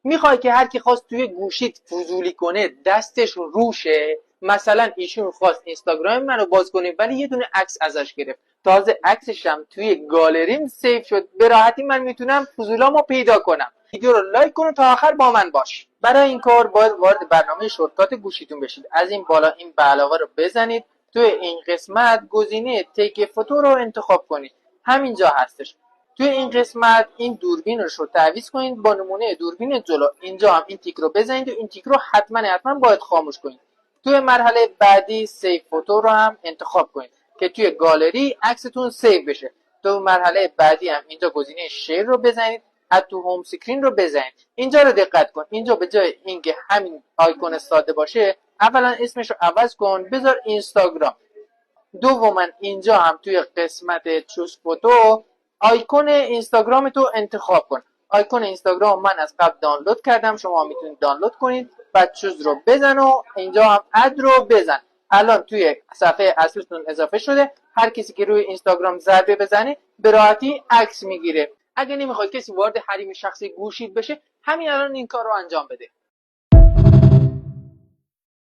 میخوای که هر کی خواست توی گوشیت فضولی کنه دستش روشه. مثلا ایشون خواست اینستاگرام منو باز کنه ولی یه دونه عکس ازش گرفت، تازه عکسش هم توی گالریم سیو شد، به راحتی من میتونم فضولامو پیدا کنم. ویدیو رو لایک کن و تا آخر با من باش. برای این کار باید وارد برنامه شورتکات گوشیتون بشید. از این بالا این به علاوه رو بزنید، توی این قسمت گزینه تیک فوتو رو انتخاب کنید، همینجا هستش. توی این قسمت این دوربین رو تعویض کنید با نمونه دوربین جلو. اینجا هم این تیک رو بزنید و این تیک رو حتما باید خاموش کنید. توی مرحله بعدی سیو فوتو رو هم انتخاب کنید که توی گالری عکستون سیو بشه. تو مرحله بعدی هم اینجا گزینه شیر رو بزنید، اد تو هوم سکرین رو بزنید. اینجا رو دقت کن، اینجا به جای اینکه همین آیکون ساده باشه اولا اسمش رو عوض کن بذار اینستاگرام. دوما اینجا هم توی قسمت چوز فوتو آیکون اینستاگرام تو انتخاب کن. آیکون اینستاگرام من از قبل دانلود کردم، شما میتونید دانلود کنید. بعد چوز رو بزن و اینجا هم اد رو بزن. الان توی صفحه اصلیتون اضافه شده، هر کسی که روی اینستاگرام ضربه بزنه به راحتی عکس میگیره. اگه نمیخواد کسی وارد حریم شخصی گوشید بشه، همین الان این کار رو انجام بده.